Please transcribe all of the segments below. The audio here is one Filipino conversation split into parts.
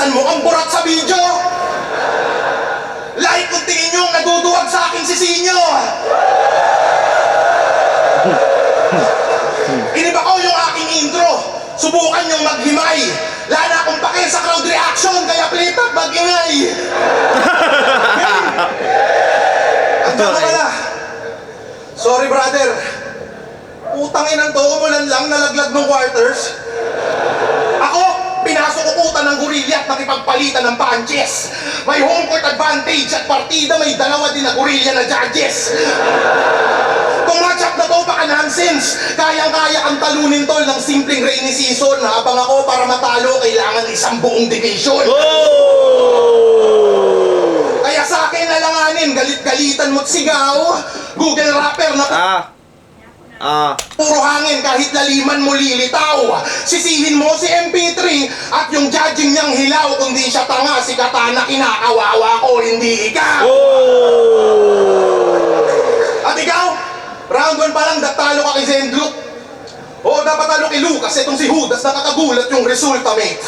pinsan mo ang burat sa video. Like kung tingin nyo naduduwag sa aking sisinyo. Iniba ko yung aking intro. Subukan yung maghimay. Lala akong pake sa crowd reaction, kaya playback mag-ingay. Andiyan ka pala. Sorry brother. Utangin ang to, umulan lang, nalaglag ng quarters. Ako, pinasok ko puta ng gorilla at nakipagpalitan ng punches. May home court advantage at partida may dalawa din na gorilla na judges. Kung matchup na to, baka nonsense. Kayang-kaya ang talunin tol ng simpleng rainy season. Habang ako, para matalo, kailangan isang buong division. Kaya sa akin alanganin, galit-galitan mo't sigaw. Google rapper na puro hangin kahit laliman mo lilitaw. Sisihin mo si MP3 at yung judging niyang hilaw. Kung di siya tanga, si Katana kinakawawa ko, hindi ikaw. At ikaw, round 1 pa lang, talo ka kay Zendlook. Oo, dapat talo kay Lucas, etong si Judas, nakakagulat yung resulta, mate.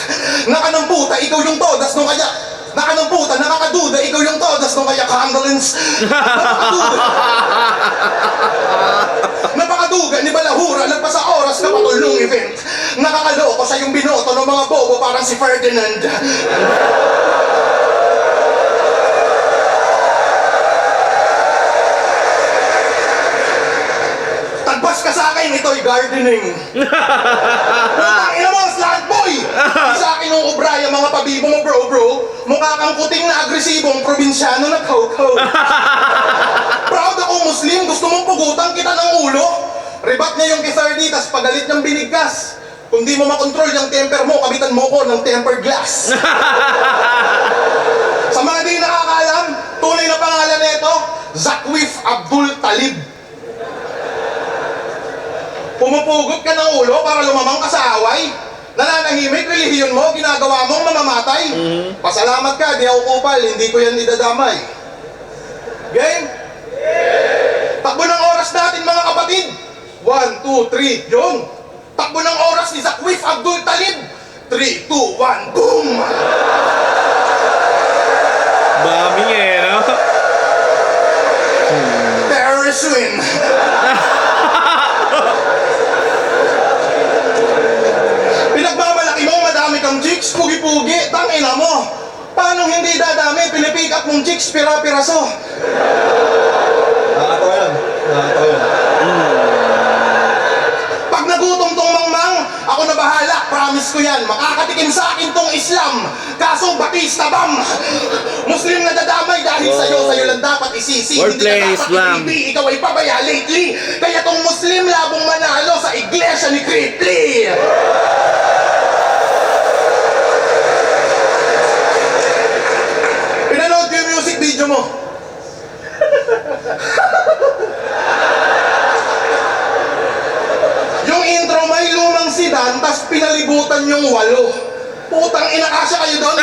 Nakanamputa, ikaw yung todas nung kaya... Nakanamputa, nakakaduda, ikaw yung todas nung kaya condolence. Napakaduga ni Balahura, nagpasa oras na patol nung event. Nakakaloko sa yung binoto ng mga bobo parang si Ferdinand. Tagbas ka sa akin, ito'y gardening. Putang ina mo, slant boy! Sa akin nung O'Brien, mga pabibo mo bro. Mukha kang kuting na agresibong probinsyano na cow-cow. Proud ako Muslim, gusto mong pugutan kita ng ulo. Rebat niya yung kisardi, tas pagalit niyang binigkas. Kung di mo makontrol yung temper mo, kabitan mo ko ng tempered glass. Sa mga di nakakalam, tunay na pangalan nito, Zakwif Abdul Talib. Pumupugot ka ng ulo para lumamang ka sa away. Nananahimik, relihiyon mo, ginagawa mong mamamatay. Pasalamat ka, di ako kupal, hindi ko yan idadamay. Game? Takbo ng oras natin mga kapatid. 1, 2, 3, yun. Takbo ng oras ni Zakwif Abdul Talib. 3, 2, 1, boom! Bombing eh, no? Terrorist win. Pinagmamalaki mo, madami kang chicks, pugi-pugi, tangina mo. Paano hindi dadami, pinipick up mong chicks, pira-piraso. Nakakatawa yun. Nakakatawa yun. Pag nagutom tong mangmang, ako na bahala, promise ko yan. Makakatikim sa akin tong Islam. Kaso Batista Bam. Muslim na dadamay dahil sa'yo lang dapat isisi. Hindi ka dapat ipilipi, ikaw ay pabaya lately. Kaya tong Muslim labong manalo sa iglesia ni Cripply. Pinanood ko yung music video mo. Yung intro may lumang sedan, tas pinalibutan yung 8. Putang inakasya kayo doon.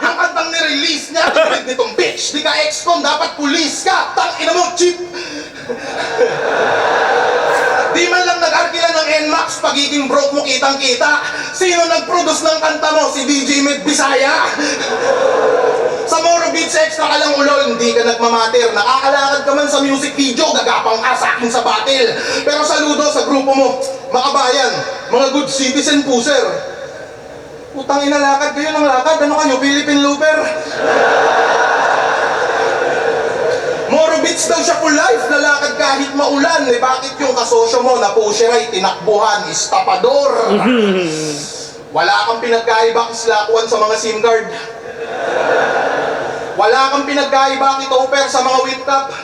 Yung kantang nirelease niya, tinig nitong bitch. Di ka ex-con, dapat pulis ka. Tang ina mo, cheap. Di man lang nag-arkila ng NMAX, pagiging broke mo kitang-kita. Sino nag-produce ng kanta mo? Si DJ Med Bisaya. Sa Moro Beats Extra ka lang ulol, hindi ka nagmamater. Nakakalakad ka man sa music video, gagapang ka sa akin sa battle. Pero saludo sa grupo mo, makabayan, mga good citizen po sir. Putang inalakad kayo ng lakad, ano kayo, Philippine Looper? Moro Beats daw siya for life, nalakad kahit maulan. Eh bakit yung kasosyo mo na pusher ay tinakbuhan, estapador? Wala kang pinagkaiba kislakuan sa mga SIM card. Wala kang pinagkaiba kitoper sa mga whip cup.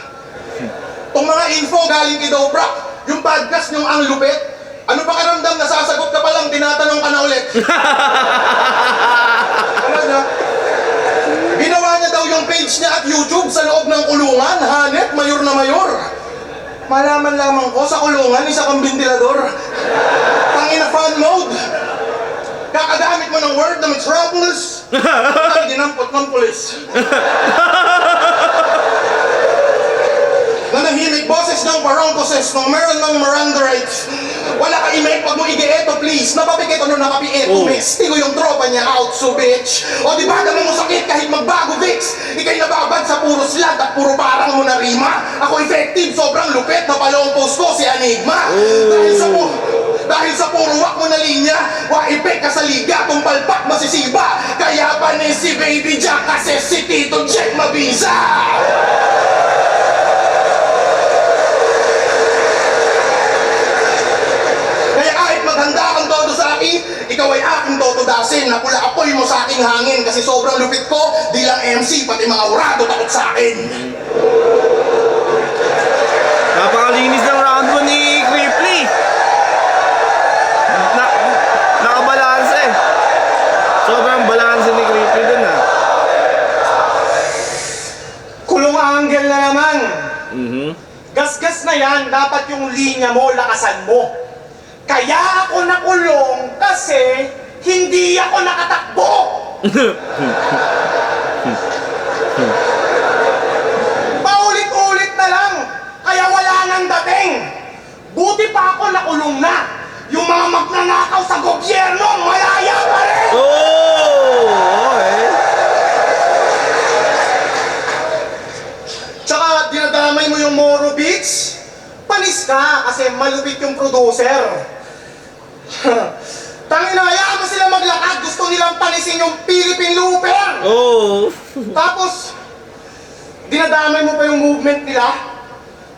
Itong mga info galing kay Dobrak, yung podcast yung ang lupit. Ano pa karamdam, nasasagot ka pa lang, tinatanong ka na ulit. Ano na? Ginawa niya daw yung page niya at YouTube sa loob ng kulungan. Hanep, mayor na mayor. Malaman lamang ko sa kulungan, isa kang ventilador. Tangina fan mode. Kakagamit mo ng word na metropolis. Ay, dinampot ng pulis. Na Manahimik, boses ng barongkoses, no meron ng Miranda rights. Wala ka imake, wag mo ige-eto please. Napapikit ano nakapi-eto, Oh. miss. Tigo yung tropa niya, out so bitch. O di ba, dami mo sakit kahit magbago, Vicks. Ika'y nababad sa puro slant at puro parang mo na rima. Ako effective, sobrang lupit, napalo ang post ko si Enigma. Dahil sa puro wak mo na linya, waipek ka sa liga, kung palpak masisiba. Kaya pa ni si Baby Jack kasi si Tito Jack mabisa. Kaya kahit maghanda kang todo sa akin, ikaw ay aking totodasin. Napula apoy mo sa aking hangin kasi sobrang lupit ko, di lang MC, pati mga urado takot sa akin. Napakalinis ng round 1 ni Cripply. Nakabalanse eh. Sobrang balanse ni Cripply dun ah. Kulong angle na naman. Gasgas na yan, dapat yung linya mo, lakasan mo. Kaya ako nakulong kasi hindi ako nakatakbo. Paulit-ulit na lang, kaya wala nang dating. Buti pa ako nakulong na. Yung mga magnanakaw sa gobyerno, malaya pa rin. Oh! Okay. Tsaka dinadamay mo yung Moro Beats. Panis ka kasi malupit yung producer. Tangina, hayaan mo sila maglakad. Gusto nilang panisin yung Philippine Looper. Oh! Tapos, dinadamay mo pa yung movement nila.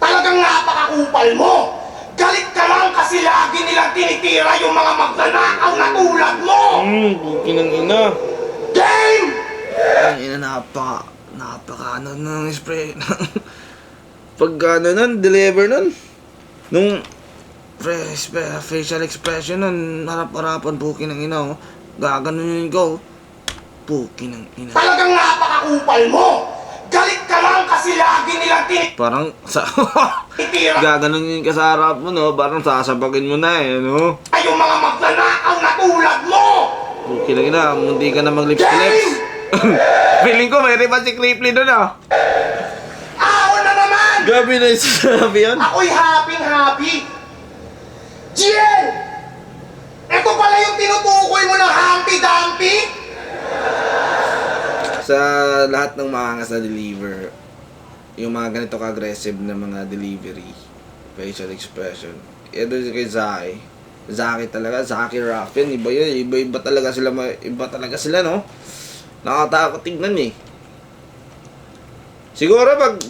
Talagang napakakupal mo. Galit ka lang kasi lagi nilang tinitira yung mga magnanakaw na tulad mo. Buki ng ina. Game! Ang ina, napaka ano ng spray. Pag ano nun, deliver nun. Nung facial expression nun, harap-harapan, puki ng ina, oh. Gaganunin ko. Puki ng ina. Talagang napakakupal mo. Galit ka lang kasi lagi nilang Parang sa tinitira gaganunin ka sa harap mo, no? Parang sasabagin mo na eh, no? yung mga magnanakaw na tulad mo. Puki ng ina, hindi ka na mag-lips-to-lips. Feeling ko may riba si Cripply doon, ah. Ahon na naman! Gabi na yung sinabi yun. Ako'y happy. GL! Ito pala yung tinutukoy mo ng Humpty-Dumpty? Sa lahat ng maangas na deliver, yung mga ganito ka-aggressive na mga delivery, facial expression, ito kay Zaki. Zaki talaga, Zaki Raffin, iba yun, iba talaga sila, no? Nakatakot tignan eh. Siguro pag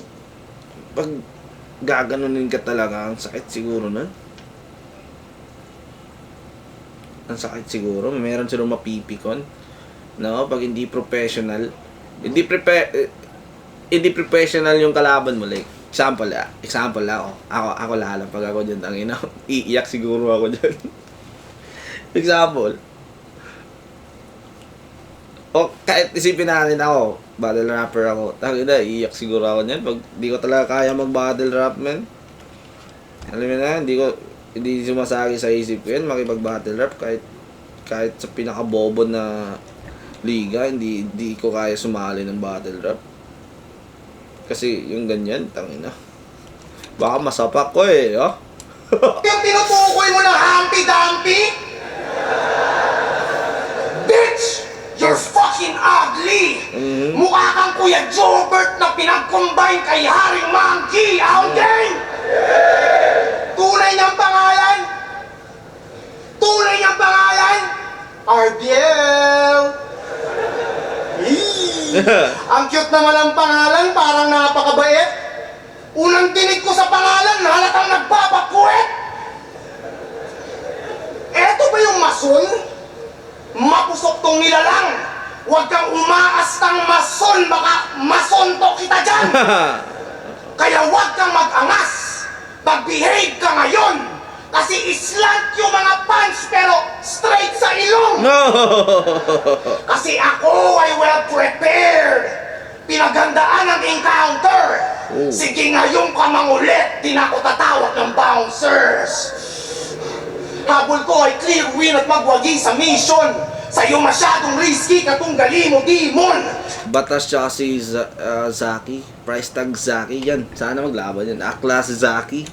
gaganunin ka talaga, ang sakit siguro nun. Ang sakit siguro, meron silang mapipikon. No, pag hindi professional, hindi professional yung kalaban mo, like example ako lahat pag ako diyan ang ina, iiyak siguro ako diyan. Example. O kahit isipin natin ako, battle rapper ako, tangina iiyak siguro ako niyan pag di ko talaga kaya mag-battle rap, man. Alam mo na, hindi sumasagi sa isip ko yan makipag-battle rap kahit sa pinakabobo na liga, hindi ko kaya sumali ng battle rap. Kasi yung ganyan, tangina. Baka masapak ko eh, oh. Yung tinutukoy mo ng Humpty-Dumpty? Bitch! You're fucking ugly! Mukha kang Kuya Jobert na pinag-combine kay Haring Monkey! Out game! Tunay niyang pangalan? RBL! Ang cute naman ang pangalan, parang napakabait. Unang tinig ko sa pangalan, halatang nagpapakuwet. Eto ba yung mason? Mapusok tong nilalang. Huwag kang umaastang mason, baka masonto kita dyan. Kaya huwag kang mag-angas. Mag-behave ka ngayon. Kasi slant yung mga punch pero straight sa ilong. No! Kasi ako ay well prepared. Pinaghandaan ang encounter. Sige ngayong ka mangulit, di na ako tatawag ng bouncers. Habol ko ay clear win at magwagi sa mission. Sa'yo masyadong risky katunggali mo, demon. Batas siya si Zaki. Price tag Zaki yan. Sana maglaban yan. Akla si Zaki.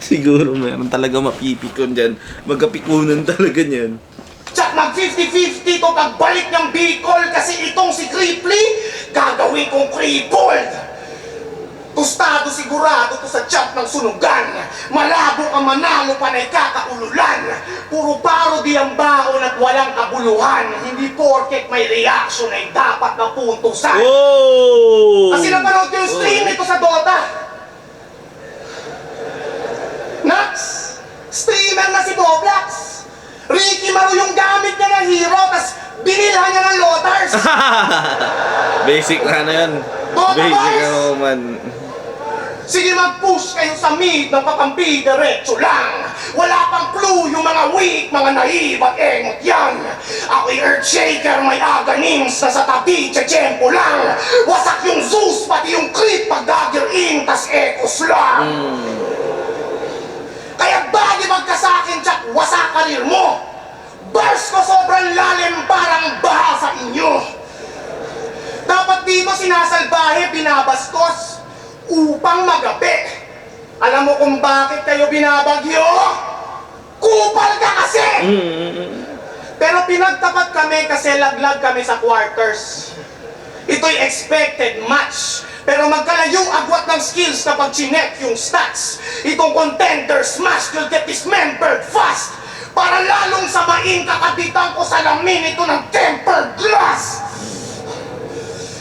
Siguro meron talaga mapipikon dyan. Magkapikunan talaga yan. Tsak mag 50-50 to pagbalik ng Bicol kasi itong si Cripply, gagawin kong crippled. Tostado sigurado to sa chat ng sunugan. Malabo ang manalo pa na ikakaululan. Puro parody ang baon at walang kabuluhan. Hindi porket may reaction ay dapat na puntusan. Oh! Kasi napanood ko yung stream nito sa Dota. Nax! Streamer na si Boblax. Ricky Maru yung gamit niya na hero, tas binilhan niya ng Lotars. Basic na yan. Dota Basic boys! na naman. Sige mag-push kayo sa mid ng kakampi, diretso lang. Wala pang clue yung mga weak, mga naive at engot yan. Ako'y Earthshaker, may aganings na sa tabi, tsetsempo lang. Wasak yung Zeus, pati yung creep, pag dagger in, tas echos lang. Kaya bagibag ka sa akin, tsak, wasak karir mo. Burst ko sobrang lalim, parang baha sa inyo. Dapat dito sinasalbahe, binabastos upang magabi. Alam mo kung bakit kayo binabagyo? Kupal ka kasi! Pero pinagtapat kami kasi laglag kami sa quarters. Ito'y expected match. Pero magkalayo agwat ng skills kapag chinek yung stats. Itong contender smash will get dismembered fast. Para lalong samain kakabitan ko sa lamin ito ng tempered glass.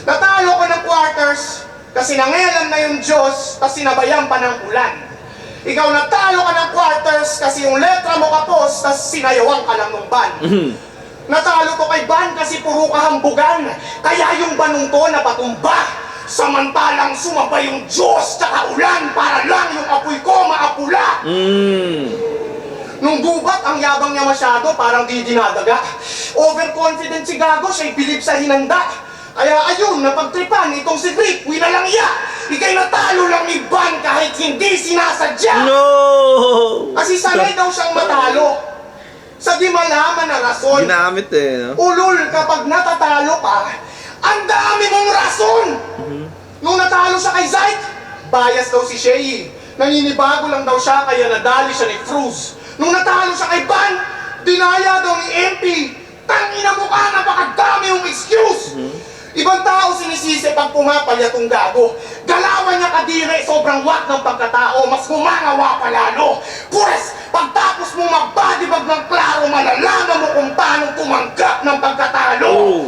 Natalo ko ng quarters kasi nangelan na yung Diyos, tas sinabayan pa ng ulan. Ikaw natalo ka ng quarters kasi yung letra mo kapos, tas sinayawan ka lang ng ban. Natalo ko kay Ban kasi puro kahambugan, kaya yung banong to napatumba. Samantalang sumabay yung Diyos tsaka ulan para lang yung apoy ko maapula. Nung gubat, ang yabang niya masyado, parang di dinadaga. Overconfident si Gago, siya'y bilib sa hinanda. Kaya ayun, napagtripan itong si Rick, winalang iya. Ika'y natalo lang ni Ban kahit hindi sinasadya. No! Kasi sanay daw siyang matalo. Sa di malaman na rason. Ginamit eh, no? Ulul, kapag natatalo ka, ang dami mong rason. Nung natalo siya kay Zyke, bias daw si Shay. Naninibago lang daw siya kaya nadali siya ni Cruz. Nung natalo siya kay Ban, dinaya daw ni MP. Tangina mo ka, napakadami yung excuse. Ibang tao sinisisi pag pumapalyat ang Gago. Galawan niya kadire, sobrang wak ng pagkatao, mas kumangawa pa lalo. Pwes, pagtapos mo magbadibag ng klaro, malalaman mo kung paano tumanggap ng pagkatalo.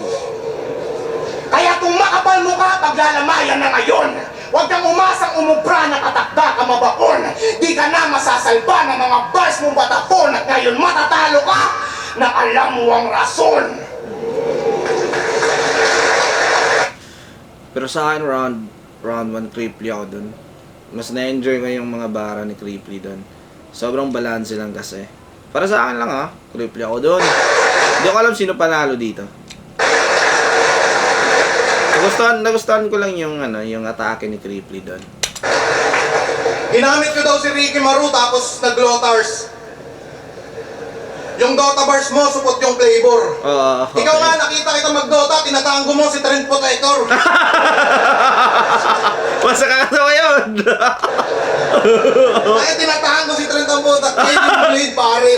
Kaya tumakapal mo ka, paglalamayan na ngayon. Huwag kang umasang umubra na katakda ka mabaon. Di ka na masasalba ng mga bars mong batapon at ngayon matatalo ka na alam mo ang rason. Pero sa akin, round 1 Cripply ako dun. Mas na-enjoy ko yung mga bara ni Cripply dun. Sobrang balance lang kasi. Para sa akin lang ha, Cripply ako dun. Hindi ko alam sino panalo dito. Nagustuhan ko lang yung yung atake ni Cripply dun. Ginamit ko daw si Ricky Maru tapos nag-Lotars. Yung Dota bars mo, support yung flavor. Okay. Ikaw nga, nakita kita mag-Dota, tinatango mo si Trent Protector. Masakado yun! Kaya tinatango si Trent ang putak. Kaya yung blade, pare.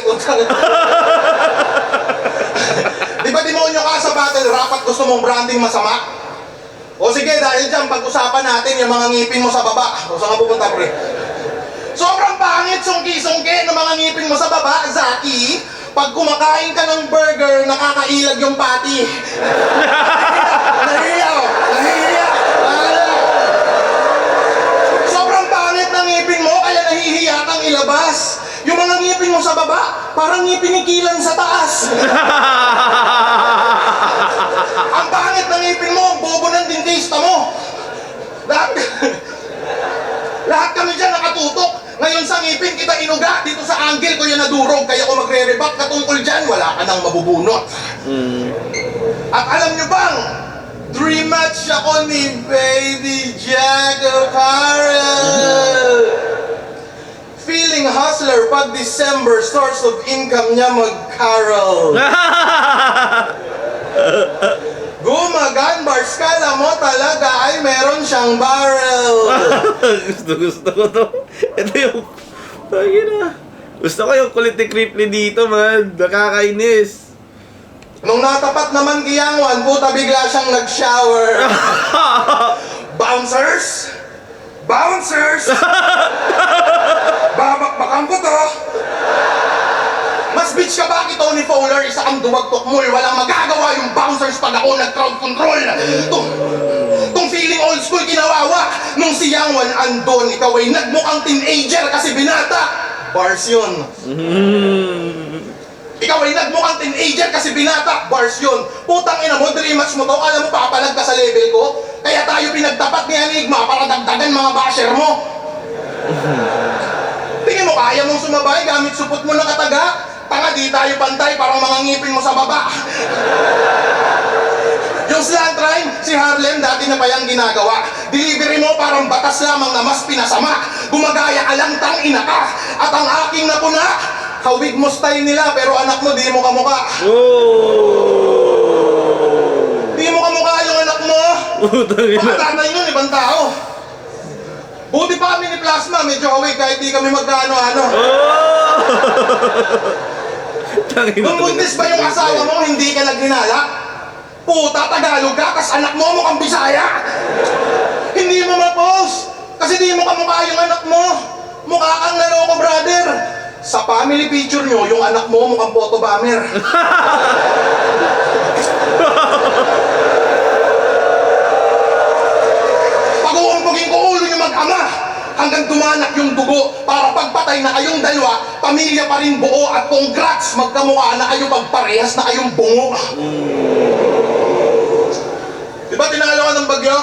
Di ba demonyo ka sa battle rap at gusto mong branding masama? O sige, dahil dyan, pag-usapan natin yung mga ngipin mo sa baba. O saan ka pupunta, pre? Sobrang pangit, sungki-sungki ng mga ngipin mo sa baba, Zaki. Pag kumakain ka ng burger, nakakailag yung patty. Nahiya! Sobrang pangit ng ngipin mo, kaya nahihiya kang ilabas. Yung mga ngipin mo sa baba, parang ngipin ni Kilan sa taas. Ang pangit ng ngipin mo, ang bobo ng dentista mo. Lahat kami dyan nakatutok. Ngayon sa ngipin kita inuga, dito sa angle ko yan nadurog, kaya ko magre-rebut ka tungkol dyan, wala ka nang mabubunot. At alam nyo bang, dream match ako ni Baby Jack O'Carroll. Feeling hustler pag December, source of income niya mag-carol. Gumagan bars, kala mo talaga ay meron siyang barrel. Gusto ko to. Ito yung... Tagi na. Gusto ko yung kulit ni Cripply dito, man. Nakakainis. Nung natapat naman Giyangwan, puta bigla siyang nag-shower. Bouncers! Bouncers! Babakbakan ko to! Mas bitch ka ba kay Tony Fowler? Isa kang duwagtok mul. Walang magagawa yung bouncers pag ako nag-crowd control. Tung feeling old school kinawawa. Nung si Yangwan andon, ikaw ay nagmukhang teenager kasi binata. Bars yun. Ikaw ay nagmukhang teenager kasi binata. Bars yun. Putang ina mo, dream match mo to. Alam mo, papalag ka sa level ko. Kaya tayo pinagtapat ni Enigma para dagdagan mga basher mo. Tingin mo, kaya mong sumabay gamit supot mo na kataga? Tanga, di tayo pantay, parang mga ngipin mo sa baba. Yung slant rhyme, si Harlem dati na pa yung ginagawa. Delivery mo parang batas lamang na mas pinasama. Gumagaya ka lang, tang ina ka. At ang aking napuna, hawig mo style nila pero anak mo di mo kamukha. Di mo kamukha yung anak mo. Mga tatay nun, ibang tao. Buti pa kami ni Plasma, medyo hawig kahit di kami magkaano-ano. Nung buntis ba yung asawa mo, hindi ka naghinala? Puta, Tagalog ka, kas anak mo mukhang Bisaya. Hindi mo ma-post, kasi di mo kamukha yung anak mo. Mukha kang naloko, brother. Sa family picture nyo, yung anak mo mukhang photo bomber. Pag-uumpugin ko ulo nyo mag-ama hanggang dumanak yung dugo para pagpatay na kayong dalawa, pamilya pa rin buo at congrats, magkamukha na kayo pagparehas na kayong bungo. Diba tinalo ka ng bagyo?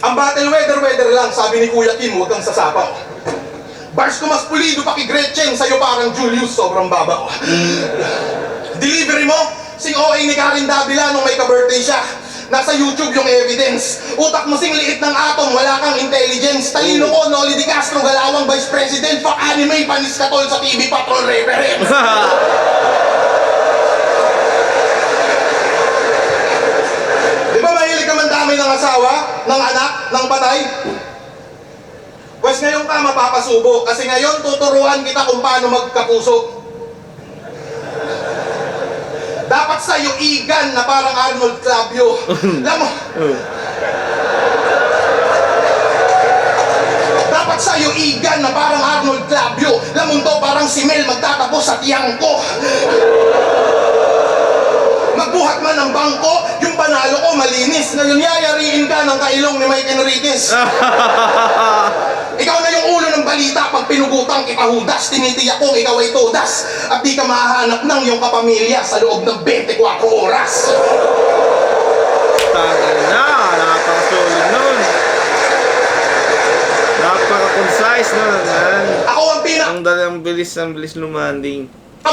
Ang battle weather lang, sabi ni Kuya Kim, huwag kang sasapaw. Bars ko mas pulido pa kay Gretchen, sa'yo parang Julius, sobrang babaw. Delivery mo, sing OA ni Karen Davila nung may ka-birthday siya. Nasa YouTube yung evidence. Utak mo sing liit ng atom, wala kang intelligence. Talino ko, Noli Di Castro, galawang vice president. Fuck anime, panis ka tol sa TV Patrol reference. Di ba mahilig ka man dami ng asawa, ng anak, ng patay? Pues ngayon ka mapapasubo, kasi ngayon tuturuan kita kung paano magkapuso. Dapat sa'yo igan na parang Arnold Clavio. Alam mo? Dapat sa'yo igan na parang Arnold Clavio. Alam mo to, parang si Mel magtatapos sa tiyang ko. Magbuhat man ng bangko, yung panalo ko malinis. Ngayon yayariin ka ng kailong ni Mike Enriquez. Ikaw na yung ulo ng balita pag pinugutang kita hudas. Tinitiyak kong ikaw ay todas. At di ka mahahanap ng iyong kapamilya sa loob ng 24 oras. Tagal na. Napaka-solid nun. Napaka-concise nun, man. Ako ang Ang bilis lumanding.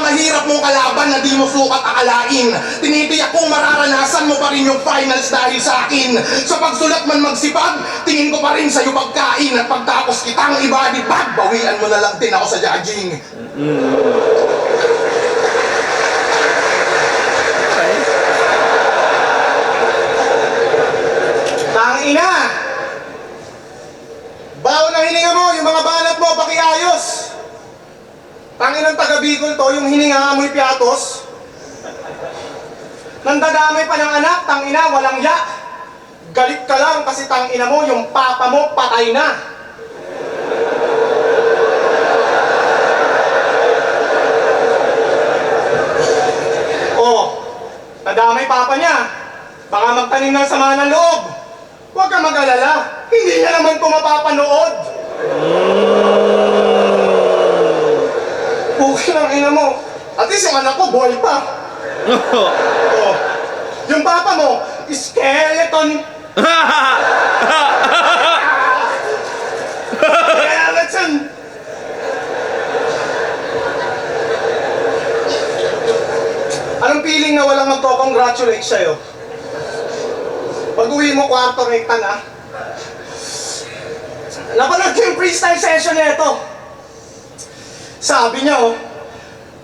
mahirap mong kalaban na di mo sukat akalain. Tinitiyak kong mararanasan mo pa rin yung finals dahil sa akin. Sa pagsulat man magsipag, tingin ko pa rin sa'yo pagkain. At pagtapos kitang i-body bag, bawian mo na lang din ako sa judging. Tangina! Baon ang hininga mo, yung mga banat mo, pakiayos! Tanginang taga Bicol to, yung hininga amoy piatos. Nandadamay pa ng anak, tangina, walang ya. Galit ka lang kasi tangina mo, yung papa mo patay na. Oh, nadamay papa niya. Baka magtanim ng sama ng loob. Huwag kang mag-alala, hindi niya naman ito mapapanood. Okay lang, ina mo. At least yung anak ko, boy pa. Oh. Yung papa mo, skeleton. Kaya letson. Anong feeling na walang magko-congratulate sa'yo? Pag uwi mo, kwarto rekta na. Napanood ko yung freestyle session na ito. Sabi niya, oh,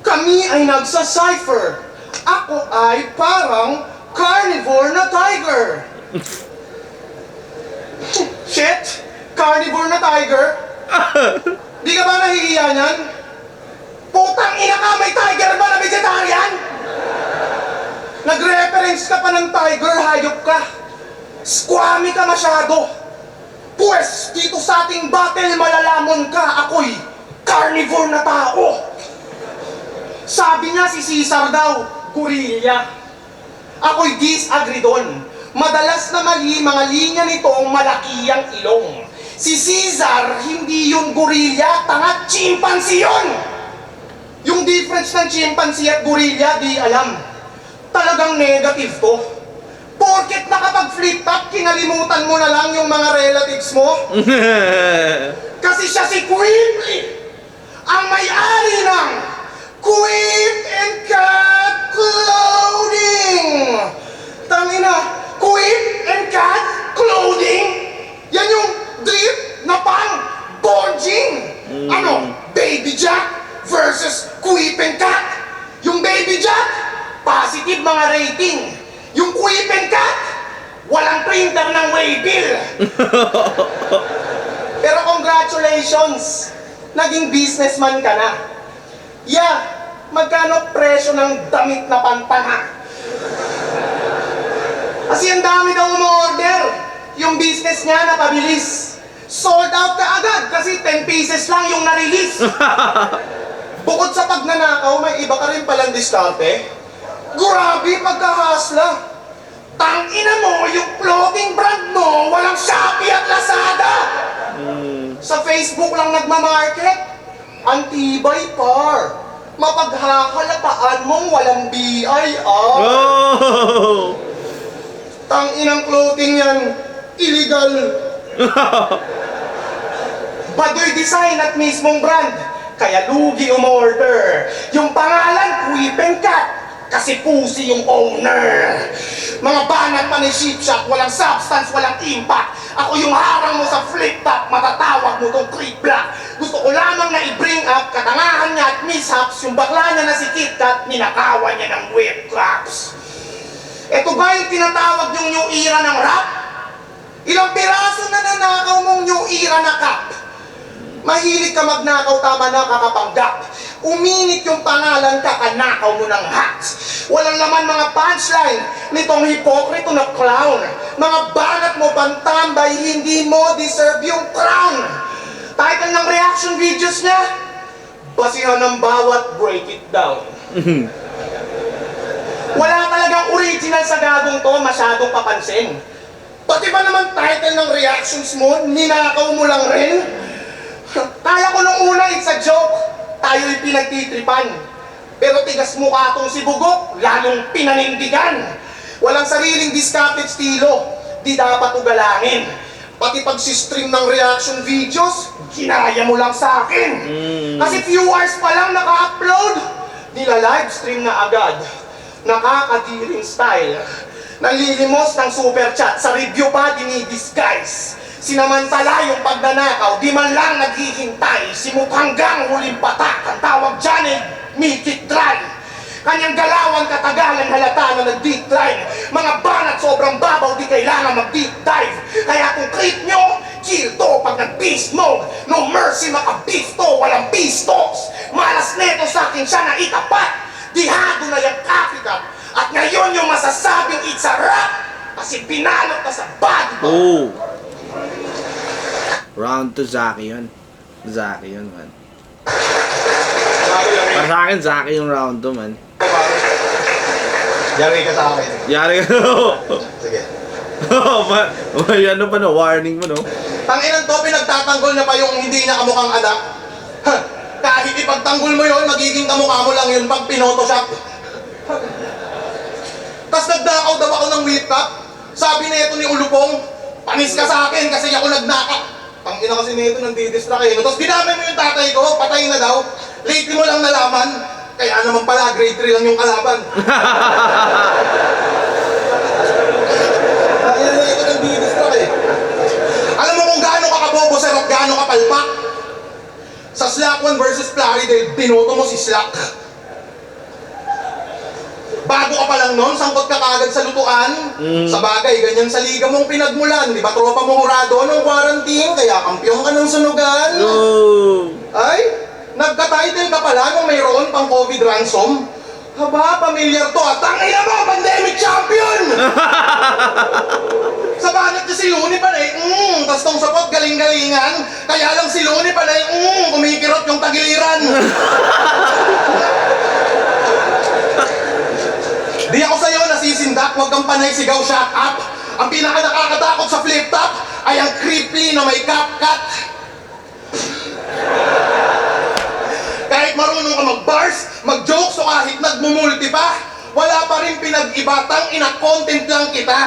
kami ay nagsa-cipher. Ako ay parang carnivore na tiger. Shit! Carnivore na tiger? Di ka ba nahihiya niyan? Putang ina ka, may tiger ba na vegetarian? Nag-reference ka pa ng tiger, hayop ka. Squammy ka masyado. Pwes, dito sa ating battle malalamon ka, ako'y carnivore na tao. Sabi niya si Caesar daw, gorilla. Ako'y disagree doon. Madalas na mali mga linya nitong malaki ang ilong. Si Caesar, hindi yung gorilla, tanga, chimpanzee yun! Yung difference ng chimpanzee at gorilla, di alam. Talagang negative to. Porket nakapag-flip top, kinalimutan mo na lang yung mga relatives mo. Kasi siya si Queeply, ang may-ari ng Queep and Cat Clothing. Tangina, Queep and Cat Clothing? Yan yung drip na pang Borging. Ano? Baby Jack versus Queep and Cat. Yung Baby Jack, positive mga rating. Yung Queep and Cat, walang printer ng waybill. Pero congratulations, naging businessman ka na. Yeah, magkano presyo ng damit na pantanga? Kasi ang dami daw umorder. Yung business niya napabilis. Sold out ka agad kasi 10 pieces lang yung na-release. Bukod sa pagnanakaw, may iba ka rin palang diskarte. Grabe pagkahasla. Tangina mo, yung clothing brand mo, walang Shopee at Lazada. Sa Facebook lang nagmamarket. Antibay par. Mapaghahalataan mong walang BIR. Oh! Tanginang clothing yan, illegal. Badoy design at mismong brand, kaya lugi umorder. Yung pangalan, Queep and Cat, kasi pusi yung owner. Mga banat pa ni Sheep Shop, walang substance, walang impact. Ako yung harang mo sa flip top, matatawag mo tong creep black. Gusto ko lamang na i-bring up katangahan niya at mishaps, yung bakla niya na si Kit Kat, ninakawan niya ng whip cracks. Ito ba yung tinatawag yung new era ng rap? Ilang piraso na nanakaw mong new era na cup? Mahilig ka magnakaw, tama na kakapanggap. Uminit yung pangalan, kakanakaw mo ng hats. Walang laman mga punchline nitong hipokrito na clown. Mga banat mo pantambay, hindi mo deserve yung crown. Title ng reaction videos niya, basihan ng bawat break it down. Wala talagang original sa gagong to, masyadong papansin. Pati ba naman title ng reactions mo, ninakaw mo lang rin? Kala ko nung una, it's a joke. Tayo'y pinagtitripan. Pero tigas mukha tong si Bugok, lalong pinanindigan. Walang sariling diskarte estilo, di dapat ugalangin. Pati pag-stream ng reaction videos, ginaya mo lang sa akin. Kasi few hours pa lang naka-upload, nila-livestream na agad. Nakakadiring style. Nanlilimos ng super chat, sa review pa dinidisguise. Sinamantala yung pagnanakaw, di man lang naghihintay. Simukhanggang huling patak, ang tawag dyan eh, make it dry. Kanyang galawan katagalan halata na nag-decline. Mga banat sobrang babaw, di kailangan mag-deep dive. Kaya kung creep nyo, chill to pag nag-beast mode. No mercy, maka-beef to, walang pistos. Malas neto sa akin siya na itapat. Dihado na yung copycat. At ngayon yung masasabing it's a rap. Kasi pinalot na sa body bag. Oh! Round 2, Zaki yun. Zaki yun, man. Para sa akin, Zaki yung round 2, man. Yari ka sa akin. Yari ka, Sige. May ano pa no, warning mo no. Tanginan to, pinagtatanggol na pa yung hindi niya kamukhang anak. Kahit ipagtanggol mo yun, magiging kamukha mo lang yun pag pinotoshop. Tapos nagdakaw daw ako ng whip cup. Sabi na ito ni Ulupong, panis ka sa akin kasi ako nagnaka. Ang ina kasi nito nandidistract eh. Tapos dinamay mo yung tatay ko, patay na daw. Lately mo lang nalaman, kaya naman pala grade 3 lang yung kalaban. Ang ina nito nandidistract eh. Alam mo kung gaano ka kabobo sir at gaano ka palpak? Sa Slack 1 versus Plaridel, binoto mo si Slack. Bago ka pa lang nun, sangkot ka kagad sa lutuan. Sa bagay, ganyan sa liga mong pinagmulan. Di ba tropa mo hurado nung quarantine, kaya kampiyon ka ng sunugan. Oh! Ay, nagka-title ka pala nung mayroon pang COVID ransom. Haba, pamilyar to at tangina mo, pandemic champion! Sa banat niya si Looney Panay, tas tong sapot galing-galingan, kaya lang si Looney Panay, kumikirot yung tagiliran. Di ako sa'yo nasisindak, huwag kang panay sigaw, shut up. Ang pinaka nakakatakot sa flip-top ay ang creepy na may cap-cut. Kahit marunong ka mag-bars, mag-jokes o kahit nagmumulti pa, wala pa rin pinag-ibatang ina-content lang kita.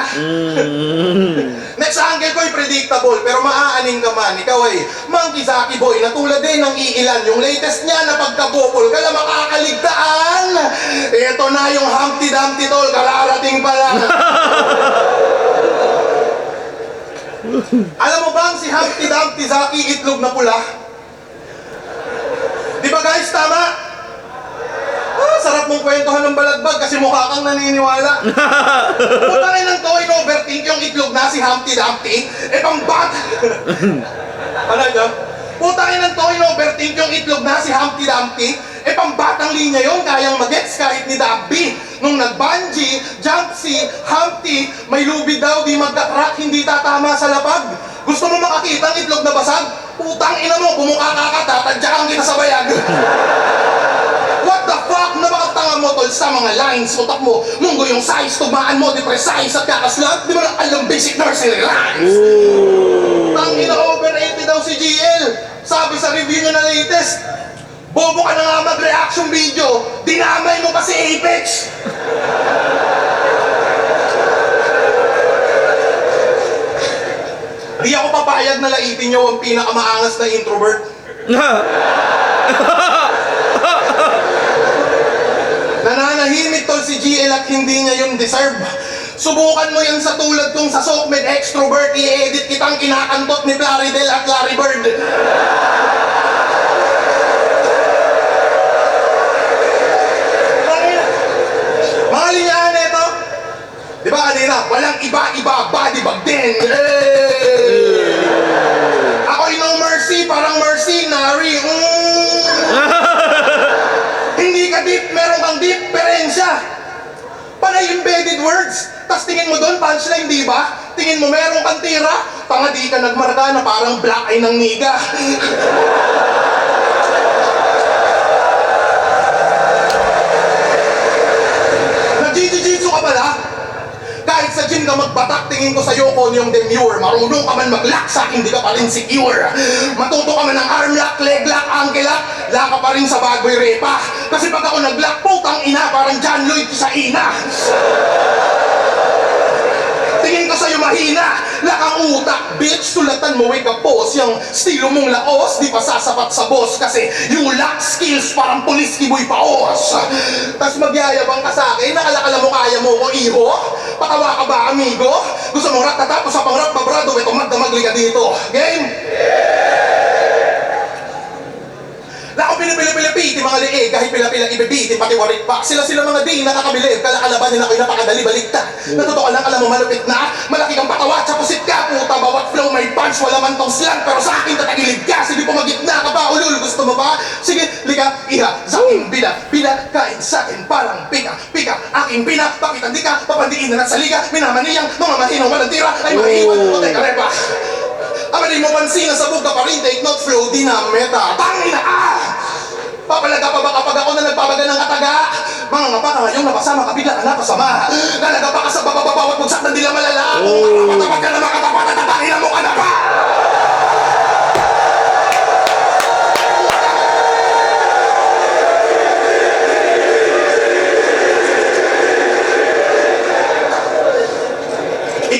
Next angle ko ay predictable, pero maaaning ka man. Ikaw ay Monkey Zaki Boy na tulad din ng iilan. Yung latest niya na pagkabopol ka na makakaligtaan. Ito na yung Humpty Dumpty tol, kararating pa lang. Alam mo bang si Humpty Dumpty Zaki itlog na pula? Di ba guys, tama? Sarap mong kwentuhan ng balagbag kasi mukha kang naniniwala. Putangin ng to, in-overthink yung itlog na si Humpty Dumpty. Pang-bat! Ano nyo? Putangin ng to, in-overthink yung itlog na si Humpty Dumpty. Pang-batang linya yun, kayang magets kahit ni Dabby. Nung nag-bungee, jump si Humpty, may lubid daw, di magka-crack, hindi tatama sa lapag. Gusto mo makakita ang itlog na basag? Putang ina mo, bumuka ka, tatadyakan kita sa bayag. What the fuck? Napakatanga mo tol sa mga lines. Utak mo, munggo yung size, tugmaan mo, di-precise at kakaslat. Di mo lang alam basic nursery rhymes. Tangina overrated daw si GL. Sabi sa review niya na latest, bobo ka na nga mag-reaction video, dinamay mo pa si Apex. Di ako papayag na laitin niyo ang pinakamaangas na introvert. Nananahimik tol si GL at hindi niya yun deserve. Subukan mo yan sa tulad kong sa Sokmed extrovert, i-edit kitang kinakantot ni Plaridel at Larry Bird. Mga linyahan nito, di ba kanina, walang iba-iba, body bag din. Ako'y no mercy, parang mercenary. Hindi ka deep, meron kang diferensya. Panay embedded words. Tas tingin mo doon, punchline, di ba? Tingin mo meron kang tira, tanga di ka nagmarka na parang black eye ng niga. Nag-jiu-jitsu ka pala? Kahit sa gym ka magbatak, tingin ko sa'yo kung yung demure. Marunong ka man mag-lock, sa akin di ka pa rin secure. Matuto ka man ng arm lock, leg lock, ankle lock, lock ka pa rin sa bagoy repa. Kasi pag ako nag-lock, putang ina, parang John Lloyd sa ina. Tingin ko sa'yo mahina, lakang utak, bitch, tulatan mo, wake up boss. Yung estilo mong laos, di pa sasapat sa boss. Kasi you lack skills, parang pulis kiboy paos. Tas magyayabang ka sa'kin, nakalakala mo kaya mo ko iho? Patawa ka ba, amigo? Gusto mong rat tatapos sa pang-rap, mabrado, ito magdamagli ka dito. Game? Lako pinipilipilipiti, mga liig, kahit pila-pila ibibiti, pati warit pa. Sila mga di nakakabilib, kalakalaban nila ko'y napakadali baligtad. Natuto ka lang, alam mo malupit na, malaki kang patawa, tsapusit ka, puta, bawat flow may punch, wala man tong slang, pero sa akin tatagilid ka, sige pumagitna ka ba, ulul, gusto mo ba? Sige, liga, iha, sa aking bila, kain sa akin, parang pika, aking pina, pakita di ka, papandiin na sa liga, minamaniyang, mga mahinong walang tira, ay maiiwan, o teka, repa. Ama di mo pansin na sabog ka pa rin, take note, flow, di na meta. Tangina ka! Papalaga pa ba kapag ako na nagpapaga ng kataga? Mga ngapa ka ngayong napasama ka, bigla ka napasama. Nalaga pa ka sa bababawat bugsak ng dila malala. Kung makatapat ka na makatapat at tangina mo ka na pa!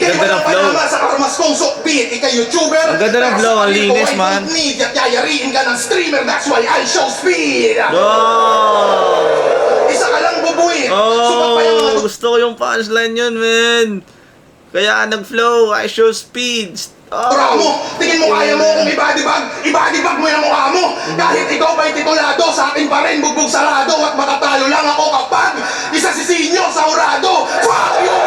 Ganda ng flow. Sa karmaskong sokbit, ika-YouTuber. Ang ganda ng flow, ang linis, man. At yayariin ka ng streamer, that's why I show speed. Oh! Isa ka lang bubuin. Sukat pa yung mga Oh! Gusto ko yung punchline yun, man. Kaya nag-flow, I show speed. Tura Oh. mo! Tingin mo kaya mo kung ibadibag mo yung mukha mo! Kahit ikaw ba'y titulado, sa akin pa rin bugbog sarado at matatalo lang ako kapag isa si Sinyo sa urado! Fuck you!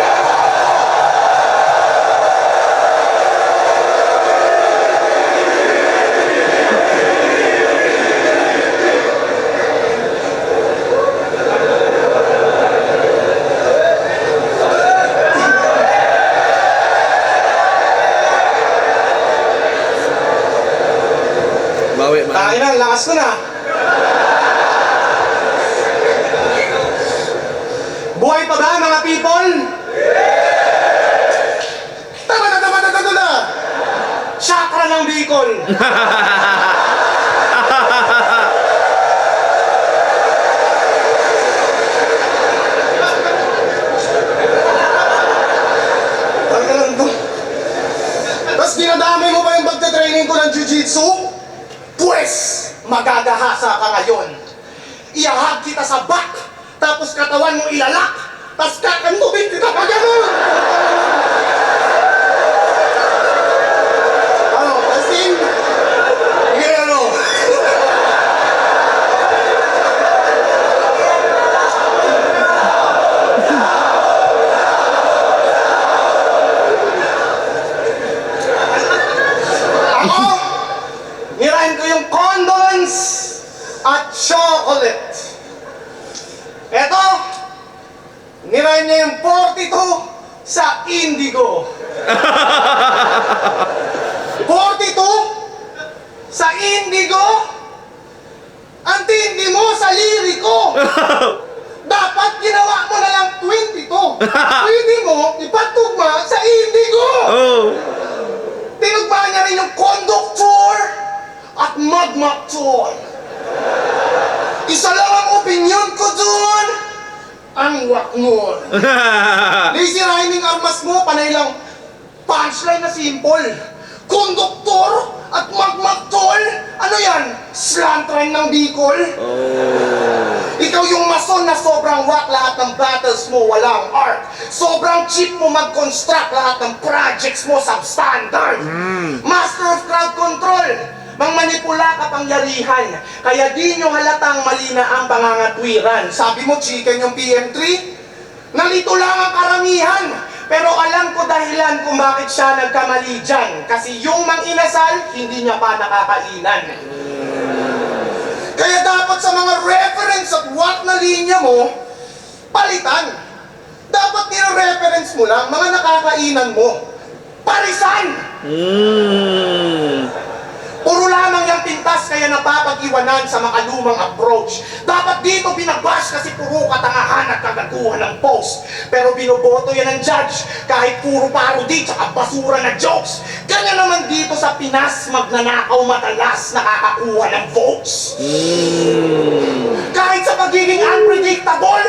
Bawi, man. Tayo na, lakas ko na. Buhay pa ba mga people? Tama na! Chakra ng Bicol. Talaga lang to. Tapos dinadamay mo ba yung pagtatraining ko ng jiu-jitsu? Pwes, magagahasa ka ngayon. Iahag kita sa back, tapos katawan mo ilalak, tapos kakanubin kita pa gano'n. Ano, kasing? Sige, ano? Ako, nirahin ko yung condoms at chocolate. Eto, nirahin niya yung 42 sa indigo. 42 sa indigo? Ang tindi mo sa liriko. Dapat ginawa mo na lang 22. Pwede mo ipatugma sa indigo. Oh. Tinugma niya rin yung conductor at magmaktor. Isa lang ang opinion ko doon, ang wakmon. Lazy rhyming armas mo, panay lang punchline na simple. Conductor at magmaktor, ano yan? Slant rhyme ng Bicol? Oh. Ikaw yung mason na sobrang whack, lahat ng battles mo walang art. Sobrang cheap mo mag-construct, lahat ng projects mo substandard. Master of crowd control, mangmanipula kapangyarihan, kaya di nyo halatang mali na ang pangangatwiran. Sabi mo chicken yung PM3? Nalito lang ang karamihan, pero alam ko dahilan kung bakit siya nagkamali dyan. Kasi yung mang-inasal, hindi niya pa nakakainan. Kaya dapat sa mga reference at what na linya mo, palitan. Dapat nire-reference mo lang mga nakakainan mo. Parisan! Puro lamang yung pintas kaya napapag-iwanan sa mga lumang approach. Dapat dito binabash kasi puro katangahan at kagaguhan ng post. Pero binoboto yan ng judge kahit puro parody tsaka basura na jokes. Kanya naman dito sa Pinas magnanakaw madalas nakakakuha ng votes. Kahit sa pagiging unpredictable,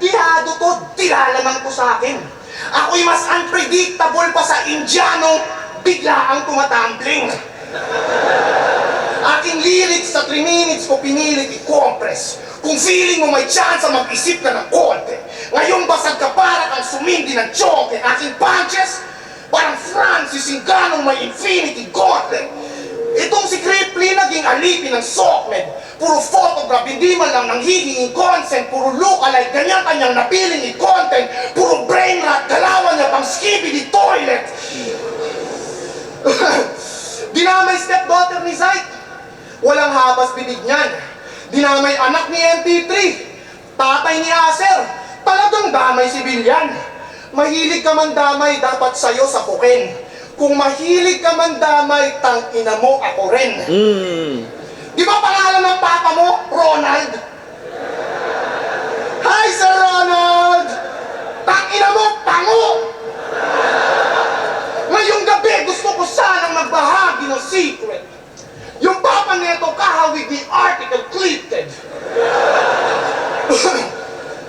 dihado to, tila lamang to sa akin. Ako'y mas unpredictable pa sa Indiano, bigla ang tumatumbling. Aking lyrics sa 3 minutes ko pinilit i-compress. Kung feeling mo may chance mag-isip ka ng konti, ngayon basag ka para kang sumindi ng choke. Aking punches, parang Francis Ngannong may infinity gauntlet. Itong si Cripply naging alipin ng sockmed. Puro photograph, hindi man lang nang hihinging consent. Puro look-alike, ganyan kanyang napiling i-content. Puro brain rot, galawan niya pang skibidi toilet. Dinamay stepdaughter ni Zyke, walang habas bibig niyan. Dinamay anak ni MP3, tatay ni Acer, talagang damay si Bilyan. Mahilig ka man damay, dapat sa'yo sa bukin. Kung mahilig ka man damay, tangina mo ako rin. Di ba pangalan ng papa mo, Ronald? Hi, Sir Ronald! Tangina mo, pango! Ngayong gabi, gusto ko sanang magbahagi ng secret. Yung papa neto kahawig ni article clipped.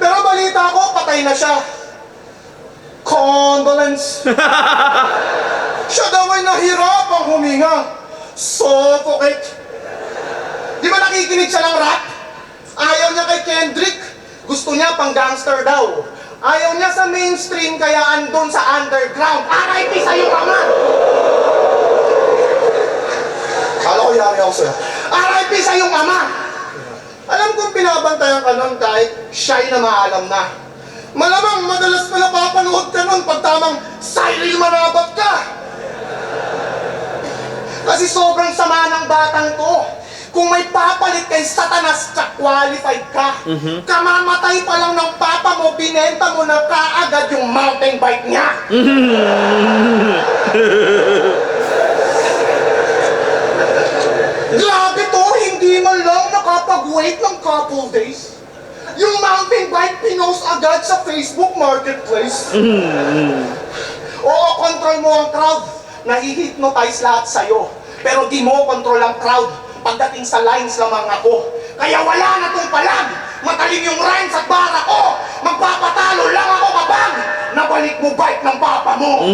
Pero balita ko, patay na siya. Condolence. Siya daw ay nahirapang huminga. Suffocate. Di ba nakikinig siya ng rap? Ayaw niya kay Kendrick. Gusto niya pang gangster daw. Ayaw niya sa mainstream kaya andun sa underground. RIP sa iyong ama! Kala ko yari ako sa'yo. RIP sa iyong ama! Alam kong binabantayan ka nun kahit shy na maalam na. Malamang madalas na napapanood ka nun pag tamang Cyril Manabat ka. Kasi sobrang sama ng batang to. Kung may papalit kay Satanas, tsak qualified ka. Kamamatay pa lang ng papa mo, binenta mo na kaagad yung mountain bike niya. Grabe to, hindi man lang nakapag-wait ng couple days. Yung mountain bike pinost agad sa Facebook Marketplace. Oo, control mo ang crowd. Nahi-hypnotize lahat sa'yo. Pero di mo control ang crowd. Pagdating sa lines lamang ako. Kaya wala na tong palag. Matalim yung rhymes at bara ko. Magpapatalo lang ako kapag nabalik mo bike ng papa mo.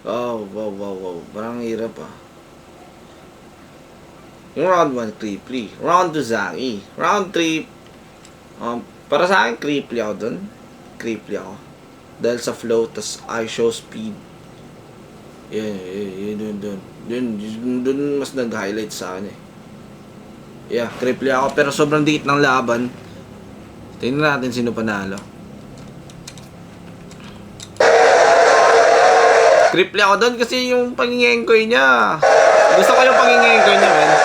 Wow. Parang hirap ah. Yung round 1, creepy. Round 2, Zaki. Round 3, para sa akin, creepy ako dun. Creepy ako. Dahil sa flow, tas I show speed. Dun mas nag-highlight sa akin eh. Yeah, creepy ako. Pero sobrang dikit ng laban. Tingnan natin sino panalo. Creepy ako doon kasi yung pangingengkoy niya. Gusto ko yung pangingengkoy niya, man.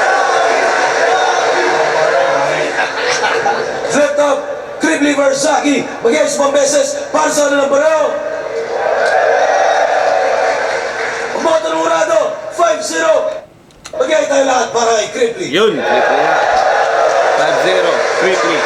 Flip top, Creeply Versaki, mag-yes pang beses para sa ano ng baraw. Umoto ng Murado, 5-0. Mag-yes tayo lahat para kay Creeply. Yun, Creeply nga. 5-0, Creeply.